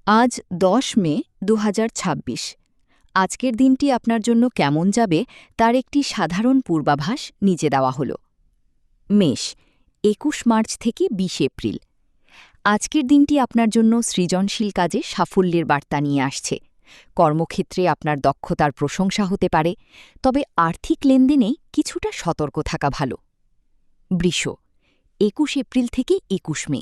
আজ ১০ মে ২০২৬। আজকের দিনটি আপনার জন্য কেমন যাবে তার একটি সাধারণ পূর্বাভাস নিচে দেওয়া হল। মেষ, ২১ মার্চ থেকে ২০ এপ্রিল। আজকের দিনটি আপনার জন্য সৃজনশীল কাজে সাফল্যের বার্তা নিয়ে আসছে। কর্মক্ষেত্রে আপনার দক্ষতার প্রশংসা হতে পারে, তবে আর্থিক লেনদেনে কিছুটা সতর্ক থাকা ভালো। বৃষ, ২১ এপ্রিল থেকে ২১ মে।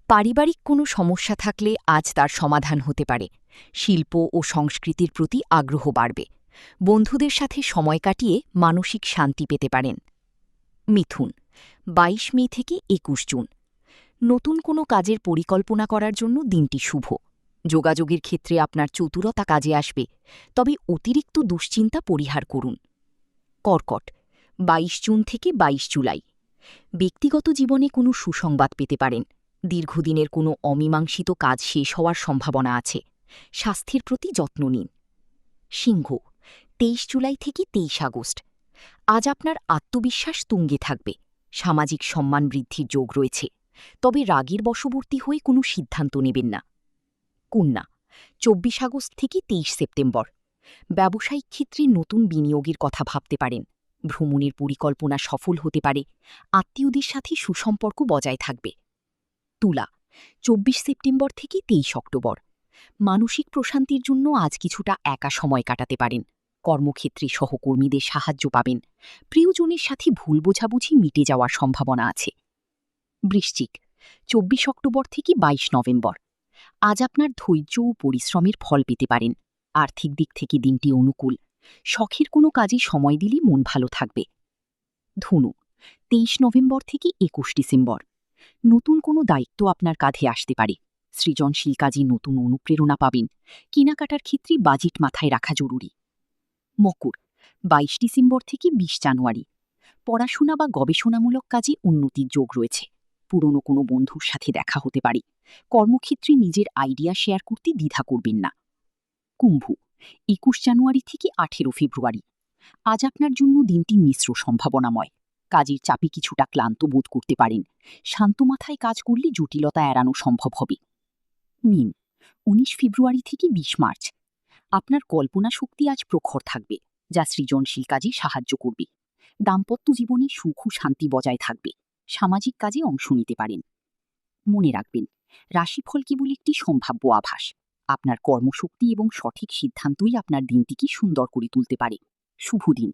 পারিবারিক কোনো সমস্যা থাকলে আজ তার সমাধান হতে পারে। শিল্প ও সংস্কৃতির প্রতি আগ্রহ বাড়বে। বন্ধুদের সাথে সময় কাটিয়ে মানসিক শান্তি পেতে পারেন। মিথুন, ২২ মে থেকে ২১ জুন। নতুন কোনো কাজের পরিকল্পনা করার জন্য দিনটি শুভ। যোগাযোগের ক্ষেত্রে আপনার চতুরতা কাজে আসবে, তবে অতিরিক্ত দুশ্চিন্তা পরিহার করুন। কর্কট, ২২ জুন থেকে ২২ জুলাই। ব্যক্তিগত জীবনে কোনো সুসংবাদ পেতে পারেন। দীর্ঘদিনের কোনো অমীমাংসিত কাজ শেষ হওয়ার সম্ভাবনা আছে। স্বাস্থ্যের প্রতি যত্ন নিন। সিংহ, ২৩ জুলাই থেকে ২৩ আগস্ট। আজ আপনার আত্মবিশ্বাস তুঙ্গে থাকবে। সামাজিক সম্মান বৃদ্ধির যোগ রয়েছে, তবে রাগের বশবর্তী হয়ে কোনো সিদ্ধান্ত নেবেন না। কন্যা, ২৪ আগস্ট থেকে ২৩ সেপ্টেম্বর। ব্যবসায়িক ক্ষেত্রে নতুন বিনিয়োগের কথা ভাবতে পারেন। ভ্রমণের পরিকল্পনা সফল হতে পারে। আত্মীয়দের সাথে সুসম্পর্ক বজায় থাকবে। তুলা, ২৪ সেপ্টেম্বর থেকে ২৩ অক্টোবর। মানসিক প্রশান্তির জন্য আজ কিছুটা একা সময় কাটাতে পারেন। কর্মক্ষেত্রে সহকর্মীদের সাহায্য পাবেন। প্রিয়জনের সাথে ভুল বোঝাবুঝি মিটে যাওয়ার সম্ভাবনা আছে। বৃশ্চিক, ২৪ অক্টোবর থেকে ২২ নভেম্বর। আজ আপনার ধৈর্য ও পরিশ্রমের ফল পেতে পারেন। আর্থিক দিক থেকে দিনটি অনুকূল। শখের কোনো কাজে সময় দিলে মন ভালো থাকবে। ধনু, ২৩ নভেম্বর থেকে ২১ ডিসেম্বর। নতুন কোনো দায়িত্ব আপনার কাঁধে আসতে পারে। সৃজনশীল কাজে নতুন অনুপ্রেরণা পাবেন। কেনাকাটার ক্ষেত্রে বাজেট মাথায় রাখা জরুরি। মকর, ২২ ডিসেম্বর থেকে ২০ জানুয়ারি। পড়াশোনা বা গবেষণামূলক কাজে উন্নতির যোগ রয়েছে। পুরনো কোনো বন্ধুর সাথে দেখা হতে পারে। কর্মক্ষেত্রে নিজের আইডিয়া শেয়ার করতে দ্বিধা করবেন না। কুম্ভ, ২১ জানুয়ারি থেকে ১৮ ফেব্রুয়ারি। আজ আপনার জন্য দিনটি মিশ্র সম্ভাবনাময়। কাজের চাপে কিছুটা ক্লান্ত বোধ করতে পারেন। শান্ত মাথায় কাজ করলে জটিলতা এড়ানো সম্ভব হবে। মীন, ১৯ ফেব্রুয়ারি থেকে ২০ মার্চ। আপনার কল্পনা শক্তি আজ প্রখর থাকবে, যা সৃজনশীল কাজে সাহায্য করবে। দাম্পত্য জীবনে সুখ ও শান্তি বজায় থাকবে। সামাজিক কাজে অংশ নিতে পারেন। মনে রাখবেন, রাশিফল কেবল একটি সম্ভাব্য আভাস। আপনার কর্মশক্তি এবং সঠিক সিদ্ধান্তই আপনার দিনটিকে সুন্দর করে তুলতে পারে। শুভ দিন।